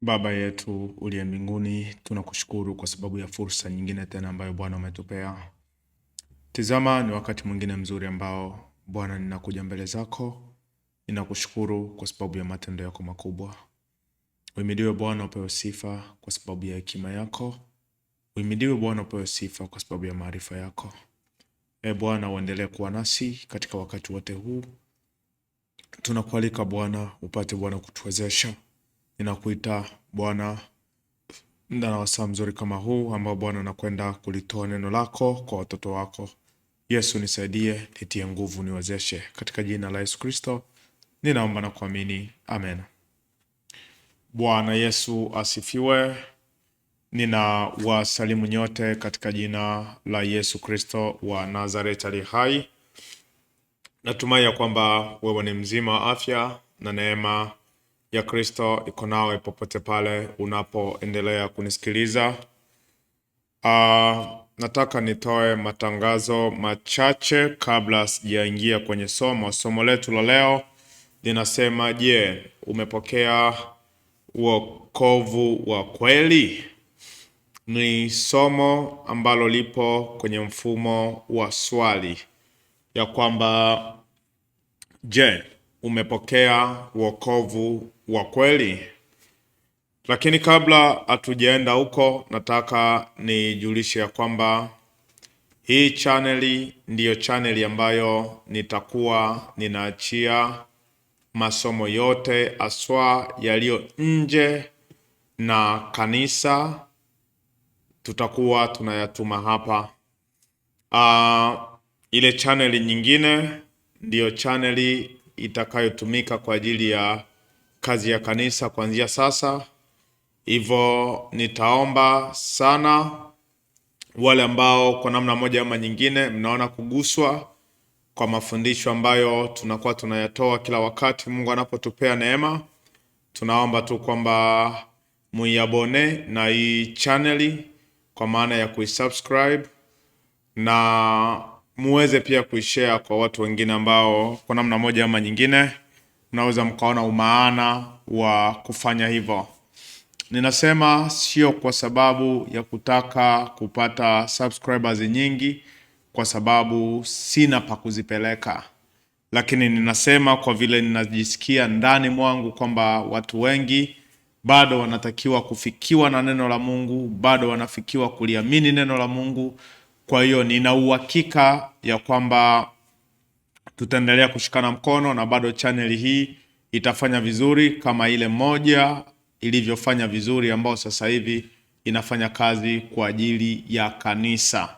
Baba yetu uliye mbinguni, tunakushukuru kwa sababu ya fursa nyingine tena ambayo Bwana umetupea. Tizama, ni wakati mwingine mzuri ambao Bwana ninakuja mbele zako. Ninakushukuru kwa sababu ya matendo yako makubwa. Uhimidiwe Bwana, upewe sifa kwa sababu ya hekima yako. Uhimidiwe Bwana, upewe sifa kwa sababu ya maarifa yako. Bwana, uendelee kuwa nasi katika wakati wote huu. Tunakualika Bwana, upate Bwana kutuwezesha. Ninakuita Bwana na wasaa mzuri kama huu ambao Bwana nakwenda kulitoa neno lako kwa watoto wako. Yesu nisaidie, nitie nguvu, niwezeshe. Katika jina la Yesu Kristo ninaomba na kuamini, amen. Bwana Yesu asifiwe. Ninawasalimu nyote katika jina la Yesu Kristo wa Nazareti aliye hai. Natumai ya kwamba wewe ni mzima wa afya na neema ya Kristo iko nawe popote pale unapoendelea kunisikiliza. Nataka nitoe matangazo machache kabla sijaingia kwenye somo. Somo letu la leo linasema, je, umepokea wokovu wa kweli? Ni somo ambalo lipo kwenye mfumo wa swali ya kwamba, je, umepokea wokovu wa kweli? Lakini kabla hatujaenda huko, nataka nijulishe ya kwamba hii chaneli ndiyo chaneli ambayo nitakuwa ninaachia masomo yote aswa yaliyo nje na kanisa, tutakuwa tunayatuma hapa. Ile chaneli nyingine ndiyo chaneli itakayotumika kwa ajili ya kazi ya kanisa kuanzia sasa. Hivyo nitaomba sana wale ambao kwa namna moja ama nyingine mnaona kuguswa kwa mafundisho ambayo tunakuwa tunayatoa kila wakati Mungu anapotupea neema, tunaomba tu kwamba muiabone na hii channel kwa maana ya kuisubscribe, na muweze pia kuishare kwa watu wengine ambao kwa namna moja ama nyingine mnaweza mkaona umaana wa kufanya hivyo. Ninasema sio kwa sababu ya kutaka kupata subscribers nyingi, kwa sababu sina pa kuzipeleka, lakini ninasema kwa vile ninajisikia ndani mwangu kwamba watu wengi bado wanatakiwa kufikiwa na neno la Mungu, bado wanafikiwa kuliamini neno la Mungu. Kwa hiyo nina uhakika ya kwamba tutaendelea kushikana mkono na bado channel hii itafanya vizuri kama ile moja ilivyofanya vizuri, ambao sasa hivi inafanya kazi kwa ajili ya kanisa.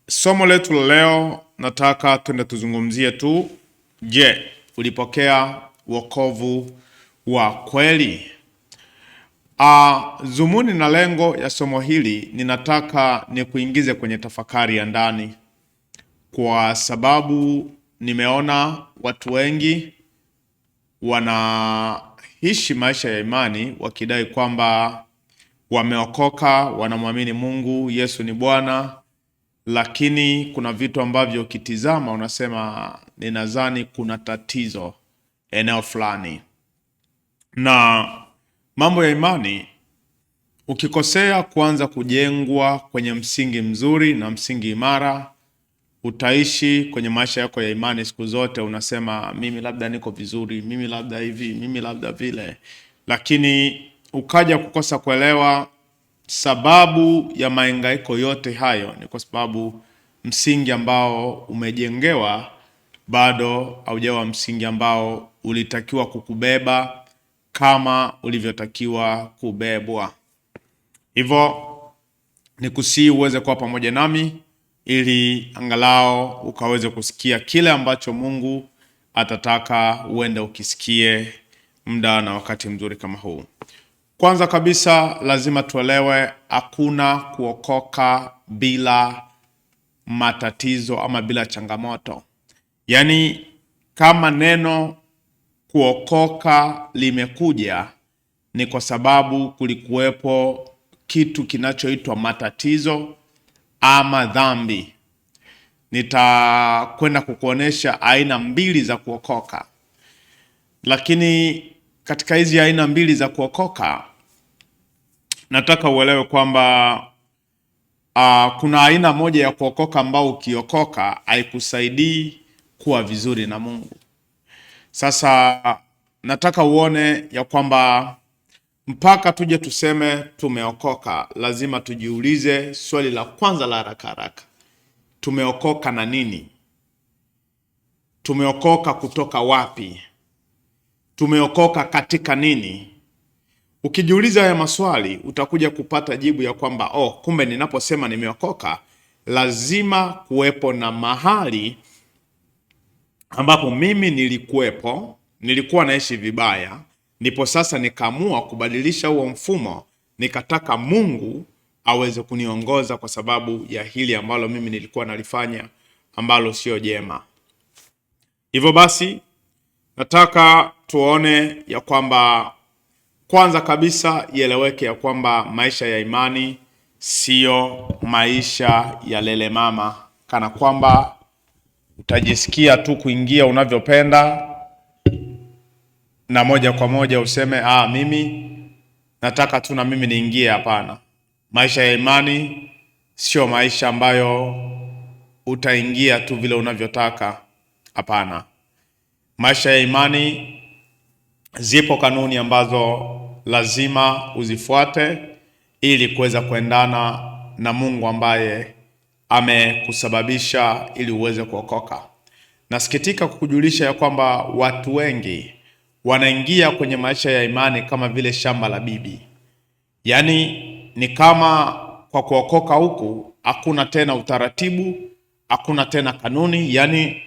Somo letu leo nataka twende tuzungumzie tu, je, ulipokea wokovu wa kweli? Zumuni na lengo ya somo hili, ninataka nikuingize kwenye tafakari ya ndani, kwa sababu nimeona watu wengi wanaishi maisha ya imani wakidai kwamba wameokoka, wanamwamini Mungu, Yesu ni Bwana, lakini kuna vitu ambavyo ukitizama unasema ninadhani kuna tatizo eneo fulani. Na mambo ya imani, ukikosea kuanza kujengwa kwenye msingi mzuri na msingi imara, utaishi kwenye maisha yako ya imani siku zote unasema mimi labda niko vizuri, mimi labda hivi, mimi labda vile, lakini ukaja kukosa kuelewa sababu ya mahangaiko yote hayo ni kwa sababu msingi ambao umejengewa bado haujawa msingi ambao ulitakiwa kukubeba kama ulivyotakiwa kubebwa. Hivyo nikusii uweze kuwa pamoja nami ili angalau ukaweze kusikia kile ambacho Mungu atataka uende ukisikie muda na wakati mzuri kama huu. Kwanza kabisa lazima tuelewe hakuna kuokoka bila matatizo ama bila changamoto. Yaani kama neno kuokoka limekuja ni kwa sababu kulikuwepo kitu kinachoitwa matatizo ama dhambi. Nitakwenda kukuonesha aina mbili za kuokoka. Lakini katika hizi aina mbili za kuokoka, nataka uelewe kwamba kuna aina moja ya kuokoka ambao ukiokoka haikusaidii kuwa vizuri na Mungu. Sasa nataka uone ya kwamba mpaka tuje tuseme tumeokoka, lazima tujiulize swali la kwanza la haraka haraka. Tumeokoka na nini? Tumeokoka kutoka wapi? Tumeokoka katika nini? Ukijiuliza haya maswali utakuja kupata jibu ya kwamba kumbe ninaposema nimeokoka lazima kuwepo na mahali ambapo mimi nilikuwa naishi vibaya, ndipo sasa nikaamua kubadilisha huo mfumo, nikataka Mungu aweze kuniongoza kwa sababu ya hili ambalo mimi nilikuwa nalifanya ambalo sio jema. Hivyo basi nataka tuone ya kwamba kwanza kabisa ieleweke ya kwamba maisha ya imani sio maisha ya lele mama, kana kwamba utajisikia tu kuingia unavyopenda na moja kwa moja useme mimi nataka tu na mimi niingie. Hapana. Maisha ya imani sio maisha ambayo utaingia tu vile unavyotaka. Hapana. Maisha ya imani zipo kanuni ambazo lazima uzifuate ili kuweza kuendana na Mungu ambaye amekusababisha ili uweze kuokoka. Nasikitika kukujulisha ya kwamba watu wengi wanaingia kwenye maisha ya imani kama vile shamba la bibi. Yaani ni kama kwa kuokoka huku hakuna tena utaratibu, hakuna tena kanuni, yaani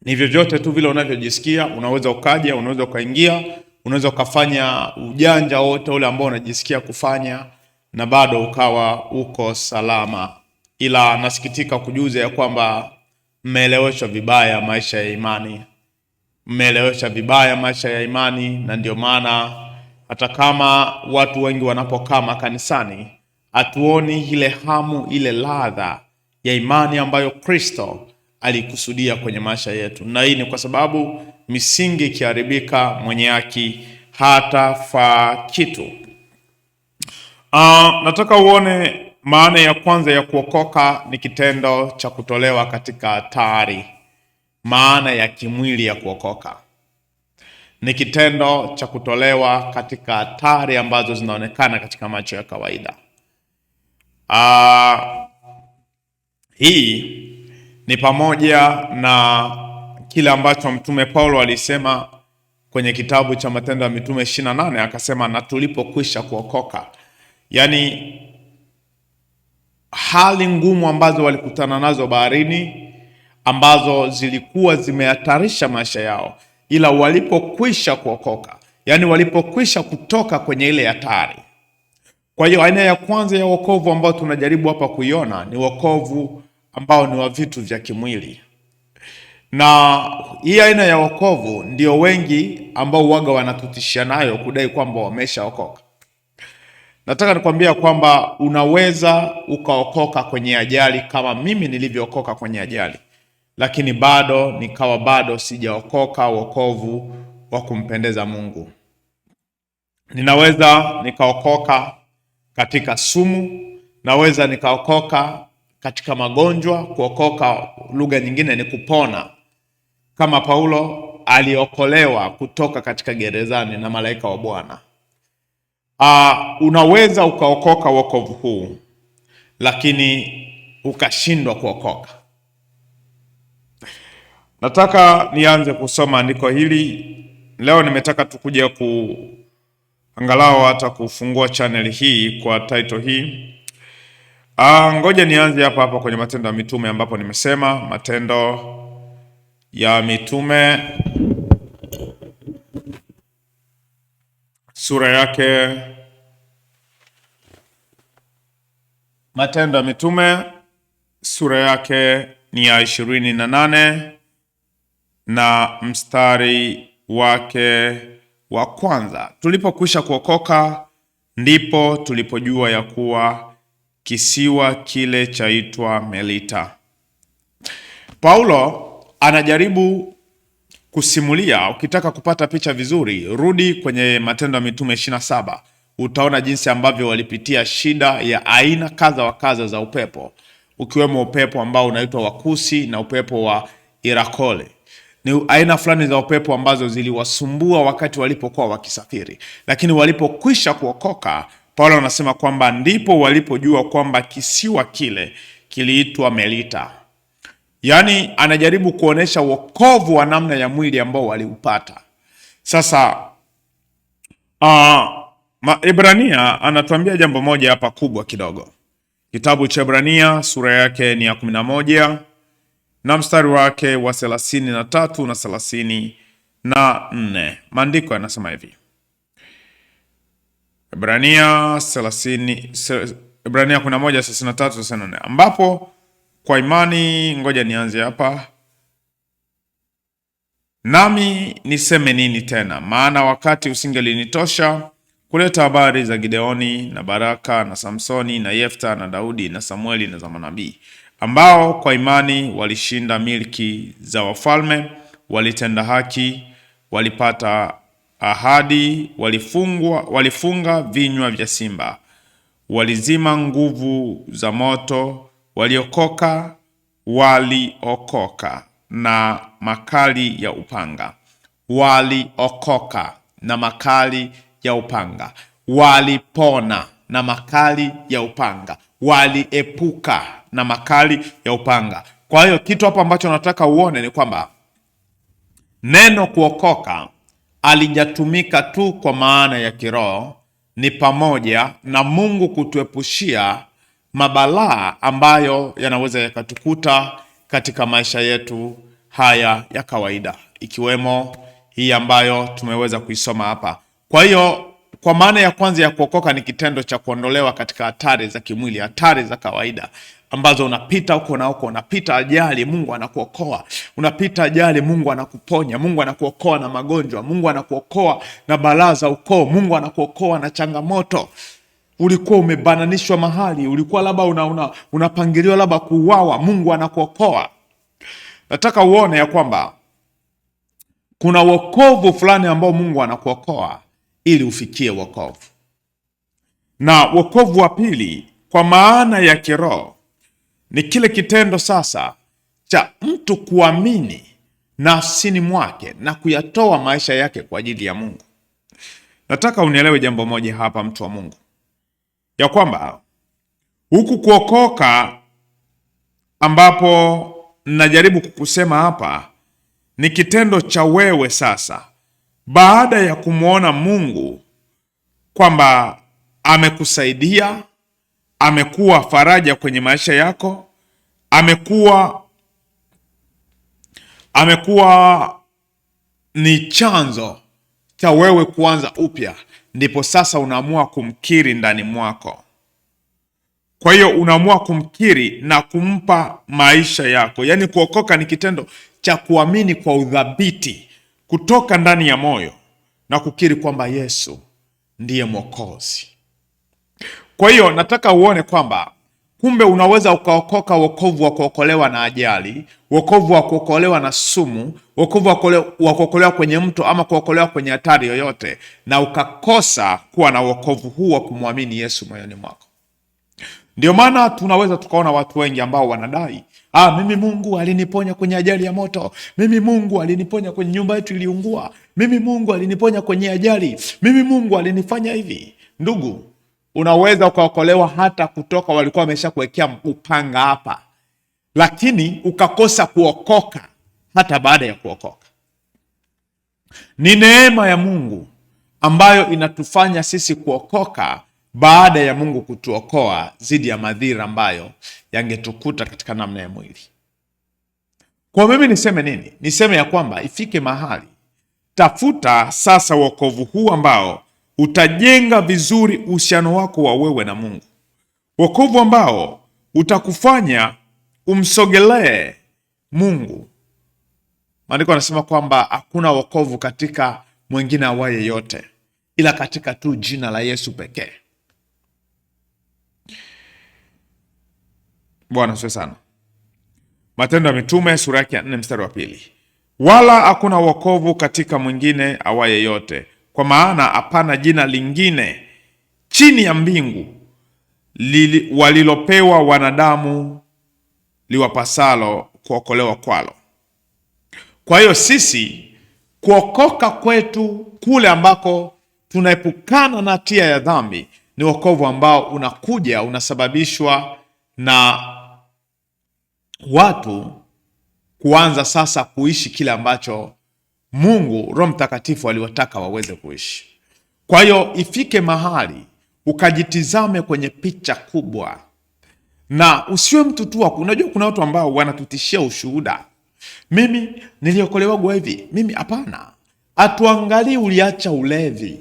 ni vyovyote tu vile unavyojisikia, unaweza ukaja, unaweza ukaingia, unaweza ukafanya ujanja wote ule ambao unajisikia kufanya na bado ukawa uko salama. Ila nasikitika kujuza ya kwamba mmeeleweshwa vibaya maisha ya imani. Mmeeleweshwa vibaya maisha ya imani, na ndio maana hata kama watu wengi wanapokaa makanisani hatuoni ile hamu, ile ladha ya imani ambayo Kristo alikusudia kwenye maisha yetu. Na hii ni kwa sababu misingi ikiharibika, mwenye haki hatafaa kitu. Nataka uone maana ya kwanza ya kuokoka ni kitendo cha kutolewa katika hatari. Maana ya kimwili ya kuokoka ni kitendo cha kutolewa katika hatari ambazo zinaonekana katika macho ya kawaida. Hii ni pamoja na kile ambacho Mtume Paulo alisema kwenye kitabu cha Matendo ya Mitume 28, akasema na tulipokwisha kuokoka. Yaani hali ngumu ambazo walikutana nazo baharini, ambazo zilikuwa zimehatarisha maisha yao, ila walipokwisha kuokoka, yaani walipokwisha kutoka kwenye ile hatari. Kwa hiyo aina ya kwanza ya wokovu ambao tunajaribu hapa kuiona ni wokovu ambao ni wa vitu vya kimwili. Na hii aina ya wokovu ndio wengi ambao waga wanatutishia nayo kudai kwamba wameshaokoka. Nataka nikwambia kwamba unaweza ukaokoka kwenye ajali kama mimi nilivyookoka kwenye ajali, lakini bado sijaokoka wokovu wa kumpendeza Mungu. Ninaweza nikaokoka katika sumu, naweza nikaokoka katika magonjwa. Kuokoka lugha nyingine ni kupona, kama Paulo aliokolewa kutoka katika gerezani na malaika wa Bwana. Unaweza ukaokoka wokovu huu lakini ukashindwa kuokoka. Nataka nianze kusoma andiko hili leo. Nimetaka tukuje angalau hata kufungua channel hii kwa title hii. Ngoja nianze hapa kwenye Matendo ya Mitume, ambapo nimesema Matendo ya Mitume sura yake, Matendo ya Mitume sura yake ni ya 28 na mstari wake wa kwanza. Tulipokwisha kuokoka ndipo tulipojua ya kuwa kisiwa kile chaitwa Melita. Paulo anajaribu kusimulia. Ukitaka kupata picha vizuri, rudi kwenye Matendo ya Mitume 27. Utaona jinsi ambavyo walipitia shida ya aina kadha wa kadha za upepo, ukiwemo upepo ambao unaitwa Wakusi na upepo wa Irakole. Ni aina fulani za upepo ambazo ziliwasumbua wakati walipokuwa wakisafiri, lakini walipokwisha kuokoka, Paulo anasema kwamba ndipo walipojua kwamba kisiwa kile kiliitwa Melita. Yaani anajaribu kuonesha wokovu wa namna ya mwili ambao waliupata. Sasa Ibrania anatuambia jambo moja hapa kubwa kidogo. Kitabu cha Ibrania sura yake ni ya 11 na mstari wake wa 33 na 34. Maandiko yanasema hivi. Ibrania 11:33-34, ambapo kwa imani, ngoja nianze hapa. Nami niseme nini tena? Maana wakati usingelinitosha kuleta habari za Gideoni na Baraka na Samsoni na Yefta na Daudi na Samueli na za manabii, ambao kwa imani walishinda milki za wafalme, walitenda haki, walipata ahadi, walifunga vinywa vya simba, walizima nguvu za moto, waliokoka na makali ya upanga. Waliokoka na makali ya upanga, walipona na makali ya upanga, waliepuka na makali ya upanga. Kwa hiyo kitu hapa ambacho nataka uone ni kwamba neno kuokoka alijatumika tu kwa maana ya kiroho, ni pamoja na Mungu kutuepushia mabalaa ambayo yanaweza yakatukuta katika maisha yetu haya ya kawaida, ikiwemo hii ambayo tumeweza kuisoma hapa. Kwa hiyo kwa maana ya kwanza ya kuokoka ni kitendo cha kuondolewa katika hatari za kimwili, hatari za kawaida ambazo unapita huko na huko, unapita ajali, Mungu anakuokoa. Unapita ajali, Mungu anakuponya. Mungu anakuokoa na magonjwa, Mungu anakuokoa na balaa za ukoo, Mungu anakuokoa na changamoto. Ulikuwa umebananishwa mahali, ulikuwa labda unapangiliwa labda kuuawa, Mungu anakuokoa. Nataka uone ya kwamba kuna wokovu fulani ambao Mungu anakuokoa ili ufikie wokovu. Na wokovu wa pili kwa maana ya kiroho ni kile kitendo sasa cha mtu kuamini nafsini mwake na kuyatoa maisha yake kwa ajili ya Mungu. Nataka unielewe jambo moja hapa, mtu wa Mungu, ya kwamba huku kuokoka ambapo najaribu kukusema hapa ni kitendo cha wewe sasa, baada ya kumwona Mungu kwamba amekusaidia, amekuwa faraja kwenye maisha yako, amekuwa ni chanzo cha wewe kuanza upya, ndipo sasa unaamua kumkiri ndani mwako. Kwa hiyo unaamua kumkiri na kumpa maisha yako. Yaani kuokoka ni kitendo cha kuamini kwa udhabiti kutoka ndani ya moyo na kukiri kwamba Yesu ndiye Mwokozi. Kwa hiyo nataka uone kwamba kumbe unaweza ukaokoka wokovu wa kuokolewa na ajali, wokovu wa kuokolewa na sumu, wokovu wa kuokolewa kwenye mto ama kuokolewa kwenye hatari yoyote, na ukakosa kuwa na wokovu huu wa kumwamini Yesu moyoni mwako. Ndio maana tunaweza tukaona watu wengi ambao wanadai, mimi Mungu aliniponya kwenye ajali ya moto, mimi Mungu aliniponya kwenye nyumba yetu iliungua, mimi Mungu aliniponya kwenye ajali, mimi Mungu alinifanya hivi. Ndugu, unaweza ukaokolewa hata kutoka walikuwa wameshakuwekea upanga hapa, lakini ukakosa kuokoka hata baada ya kuokoka. Ni neema ya Mungu ambayo inatufanya sisi kuokoka baada ya Mungu kutuokoa dhidi ya madhira ambayo yangetukuta katika namna ya mwili. Kwa mimi niseme nini? Niseme ya kwamba ifike mahali, tafuta sasa wokovu huu ambao utajenga vizuri uhusiano wako wa wewe na Mungu. Wokovu ambao utakufanya umsogelee Mungu. Maandiko yanasema kwamba hakuna wokovu katika mwingine awaye yote ila katika tu jina la Yesu pekee. Bwana asifiwe sana. Matendo ya Mitume sura yake ya 4 mstari wa 2. wala hakuna wokovu katika mwingine awaye yote, kwa maana hapana jina lingine chini ya mbingu walilopewa wanadamu liwapasalo kuokolewa kwalo. Kwa hiyo sisi kuokoka kwetu kule ambako tunaepukana na hatia ya dhambi ni wokovu ambao unakuja unasababishwa na watu kuanza sasa kuishi kile ambacho Mungu Roho Mtakatifu aliwataka waweze kuishi. Kwa hiyo ifike mahali ukajitizame kwenye picha kubwa, na usiwe mtu tu. Unajua kuna watu ambao wanatutishia ushuhuda, mimi niliokolewa hivi, mimi hapana. Atuangalie uliacha ulevi,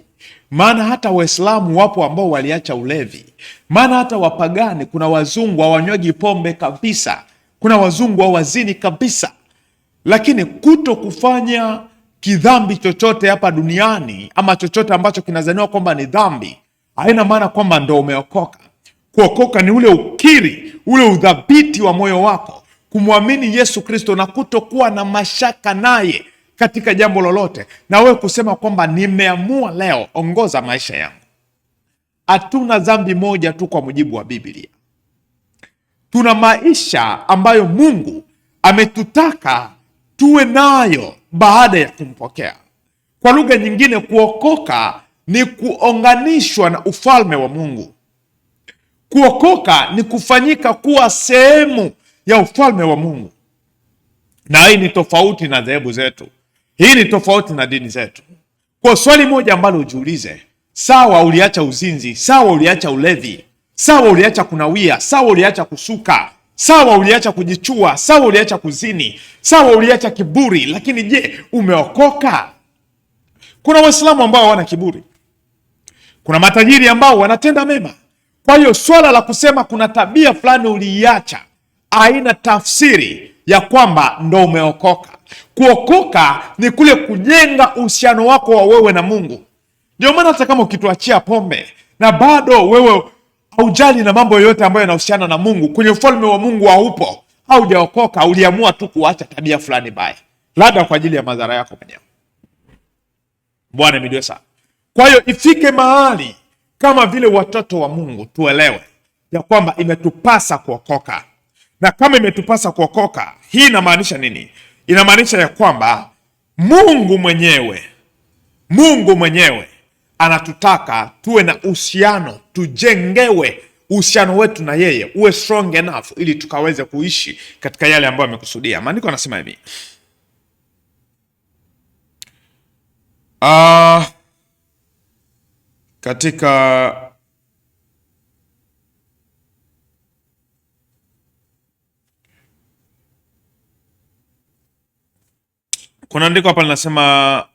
maana hata Waislamu wapo ambao waliacha ulevi, maana hata wapagani, kuna wazungu hawanywaji pombe kabisa, kuna wazungu hawazini kabisa. Lakini kuto kufanya kidhambi chochote hapa duniani ama chochote ambacho kinazaniwa kwamba ni dhambi haina maana kwamba ndo umeokoka. Kuokoka ni ule ukiri, ule udhabiti wa moyo wako kumwamini Yesu Kristo na kutokuwa na mashaka naye katika jambo lolote, na wewe kusema kwamba nimeamua leo ongoza maisha yangu. Hatuna dhambi moja tu kwa mujibu wa Biblia. Tuna maisha ambayo Mungu ametutaka tuwe nayo baada ya kumpokea. Kwa lugha nyingine, kuokoka ni kuunganishwa na ufalme wa Mungu. Kuokoka ni kufanyika kuwa sehemu ya ufalme wa Mungu. Na hii ni tofauti na dhehebu zetu. Hii ni tofauti na dini zetu. Kwa swali moja ambalo ujiulize, sawa uliacha uzinzi, sawa uliacha ulevi, sawa uliacha kunawia, sawa uliacha kusuka, sawa uliacha kujichua, sawa uliacha kuzini, sawa uliacha kiburi, lakini je, umeokoka? Kuna Waislamu ambao hawana kiburi. Kuna matajiri ambao wanatenda mema. Kwa hiyo swala la kusema kuna tabia fulani uliiacha haina tafsiri ya kwamba ndo umeokoka. Kuokoka ni kule kujenga uhusiano wako wa wewe na Mungu. Ndio maana hata kama ukituachia pombe na bado wewe haujali na mambo yote ambayo yanahusiana na Mungu, kwenye ufalme wa Mungu haupo, haujaokoka, uliamua tu kuacha tabia fulani baya, labda kwa ajili ya madhara yako mwenyewe. Bwana midwe sana. Kwa hiyo ifike mahali kama vile watoto wa Mungu tuelewe ya kwamba imetupasa kuokoka. Na kama imetupasa kuokoka, hii inamaanisha nini? Inamaanisha ya kwamba Mungu mwenyewe anatutaka tuwe na uhusiano, tujengewe uhusiano wetu na yeye uwe strong enough ili tukaweze kuishi katika yale ambayo amekusudia. Maandiko yanasema hivi. Katika kuna andiko hapa linasema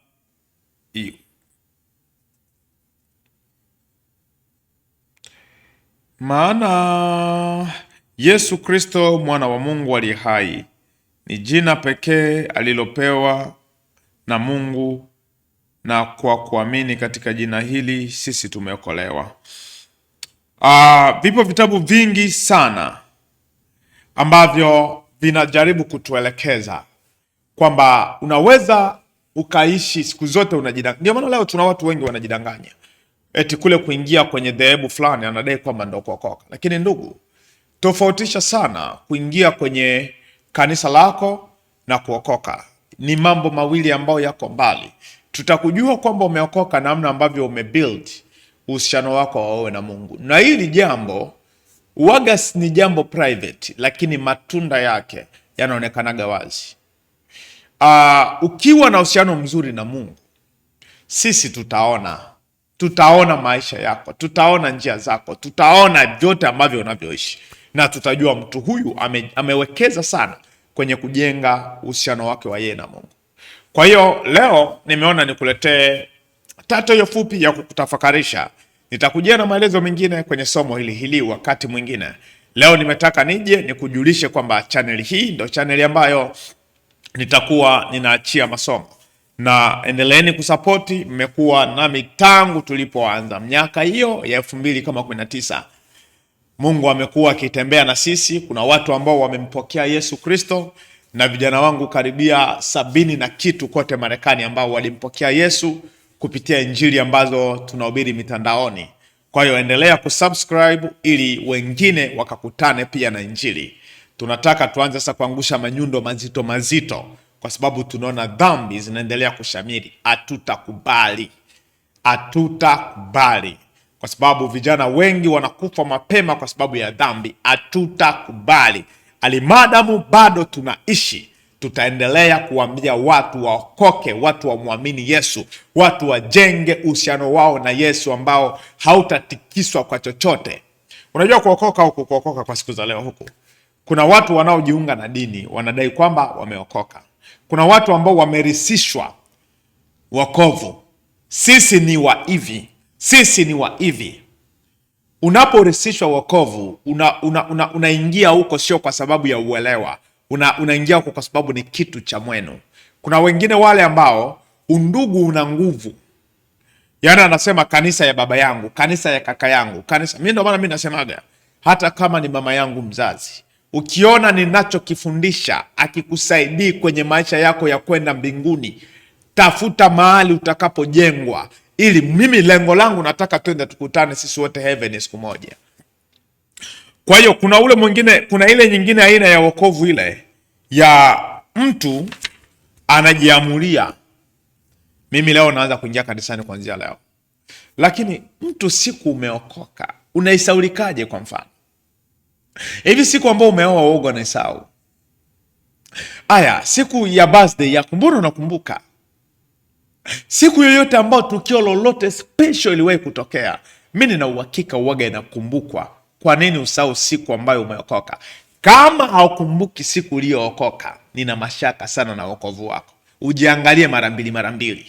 maana Yesu Kristo mwana wa Mungu aliye hai ni jina pekee alilopewa na Mungu, na kwa kuamini katika jina hili sisi tumeokolewa. Vipo vitabu vingi sana ambavyo vinajaribu kutuelekeza kwamba unaweza ukaishi siku zote unajidanganya. Ndio maana leo tuna watu wengi wanajidanganya eti kule kuingia kwenye dhehebu fulani anadai kwamba ndio kuokoka. Lakini ndugu, tofautisha sana kuingia kwenye kanisa lako na kuokoka. Ni mambo mawili ambayo yako mbali. Tutakujua kwamba umeokoka namna ambavyo umebuild uhusiano wako wewe na Mungu. Na hili jambo wagas ni jambo private, lakini matunda yake yanaonekanaga wazi. Ukiwa na uhusiano mzuri na Mungu, sisi tutaona maisha yako, tutaona njia zako, tutaona vyote ambavyo unavyoishi, na tutajua mtu huyu amewekeza sana kwenye kujenga uhusiano wake wa yeye na Mungu. Kwa hiyo leo nimeona nikuletee tato hiyo fupi ya kukutafakarisha. Nitakujia na maelezo mengine kwenye somo hili wakati mwingine. Leo nimetaka nije nikujulishe kwamba channel hii ndio channel ambayo nitakuwa ninaachia masomo, na endeleeni kusapoti. Mmekuwa nami tangu tulipoanza miaka hiyo ya 2019. Mungu amekuwa akitembea na sisi. Kuna watu ambao wamempokea Yesu Kristo na vijana wangu karibia 70 na kitu kote Marekani ambao walimpokea Yesu kupitia injili ambazo tunahubiri mitandaoni. Kwa hiyo endelea kusubscribe ili wengine wakakutane pia na injili. Tunataka tuanze sasa kuangusha manyundo mazito mazito, kwa sababu tunaona dhambi zinaendelea kushamiri. Hatutakubali, kwa sababu vijana wengi wanakufa mapema kwa sababu ya dhambi. Hatutakubali. Alimadamu bado tunaishi, tutaendelea kuambia watu waokoke, watu wamwamini Yesu, watu wajenge uhusiano wao na Yesu ambao hautatikiswa kwa chochote. Unajua kuokoka kwa siku za leo huku, kuna watu wanaojiunga na dini wanadai kwamba wameokoka. Kuna watu ambao wamerisishwa wokovu. Sisi ni wa hivi. Unaporisishwa wokovu, unaingia huko sio kwa sababu ya uelewa. Unaingia huko kwa sababu ni kitu cha mwenu. Kuna wengine wale ambao undugu una nguvu. Yaani anasema kanisa ya baba yangu, kanisa ya kaka yangu, kanisa. Mimi ndio maana mimi nasemaga hata kama ni mama yangu mzazi, ukiona ninachokifundisha akikusaidii kwenye maisha yako ya kwenda mbinguni, tafuta mahali utakapojengwa, ili mimi lengo langu nataka twende tukutane sisi wote heaven siku moja. Kwa hiyo kuna ule mwingine, kuna ile nyingine aina ya wokovu ile ya mtu anajiamulia, mimi leo naanza kuingia kanisani kuanzia leo. Lakini mtu siku umeokoka, unaisaulikaje? Kwa mfano hivi siku ambao umeoa uoga unaisahau. Aya, siku ya birthday yako mbona unakumbuka? Siku yoyote ambao tukio lolote special iliwahi kutokea, mimi nina uhakika uoga inakumbukwa. Kwa nini usahau siku ambayo umeokoka? Kama haukumbuki siku uliyookoka, nina mashaka sana na wokovu wako. Ujiangalie mara mbili.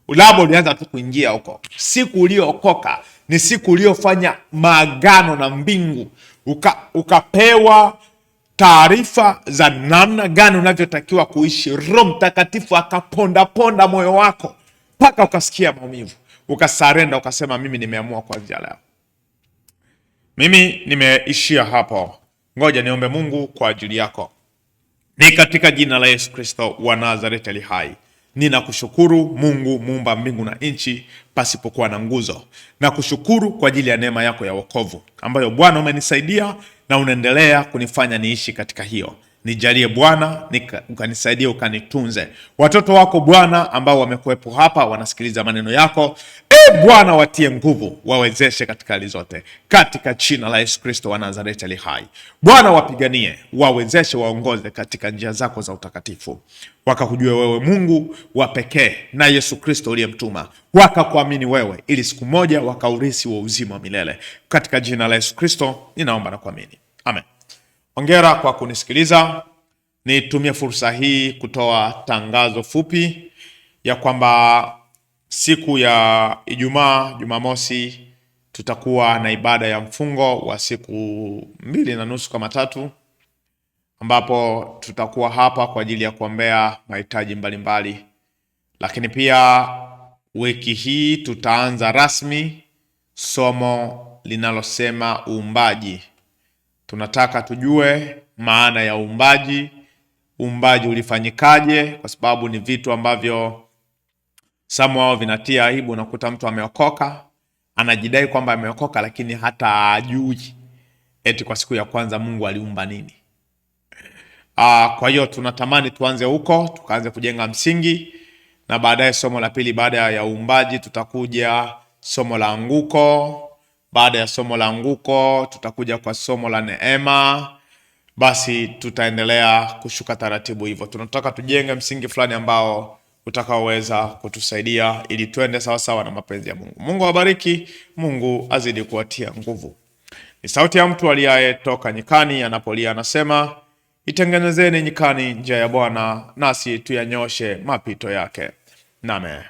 Labda ulianza tu kuingia huko. Siku uliyookoka ni siku uliyofanya maagano na mbingu, ukapewa taarifa za namna gani unavyotakiwa kuishi. Roho Mtakatifu akaponda moyo wako mpaka ukasikia maumivu, ukasarenda, ukasema mimi nimeamua kuanzia leo. Mimi nimeishia hapo. Ngoja niombe Mungu kwa ajili yako. Ni katika jina la Yesu Kristo wa Nazareti ali hai, ninakushukuru Mungu muumba mbingu na nchi pasipokuwa na nguzo. Na kushukuru kwa ajili ya neema yako ya wokovu ambayo Bwana umenisaidia na unaendelea kunifanya niishi katika hiyo. Nijalie Bwana, ukanisaidia, ukanitunze. Watoto wako Bwana ambao wamekuwepo hapa wanasikiliza maneno yako, Bwana watie nguvu, wawezeshe katika hali zote, katika jina la Yesu Kristo wa Nazareti ali hai. Bwana wapiganie, wawezeshe, waongoze katika njia zako za utakatifu, wakakujue wewe Mungu wa pekee na Yesu Kristo uliyemtuma, wakakuamini wewe, ili siku moja wakaurithi wa uzima wa milele. Katika jina la Yesu Kristo ninaomba na kuamini, amen. Hongera kwa kunisikiliza. Nitumie fursa hii kutoa tangazo fupi ya kwamba siku ya Ijumaa, Jumamosi, tutakuwa na ibada ya mfungo wa siku 2.5 kama 3, ambapo tutakuwa hapa kwa ajili ya kuombea mahitaji mbalimbali. Lakini pia wiki hii tutaanza rasmi somo linalosema uumbaji. Tunataka tujue maana ya uumbaji, uumbaji ulifanyikaje, kwa sababu ni vitu ambavyo wao vinatia aibu. Unakuta mtu ameokoka, anajidai kwamba ameokoka, lakini hata ajui eti kwa siku ya kwanza Mungu aliumba nini. Kwa hiyo tunatamani tuanze huko, tukaanze kujenga msingi, na baadaye somo la pili baada ya uumbaji tutakuja somo la anguko. Baada ya somo la anguko tutakuja kwa somo la neema. Basi tutaendelea kushuka taratibu hivyo. Tunataka tujenge msingi fulani ambao utakaoweza kutusaidia ili twende sawa sawa na mapenzi ya Mungu. Mungu awabariki, Mungu azidi kuwatia nguvu. Ni sauti ya mtu aliyetoka nyikani anapolia, anasema, itengenezeni nyikani njia ya Bwana, nasi tuyanyoshe mapito yake. Amen.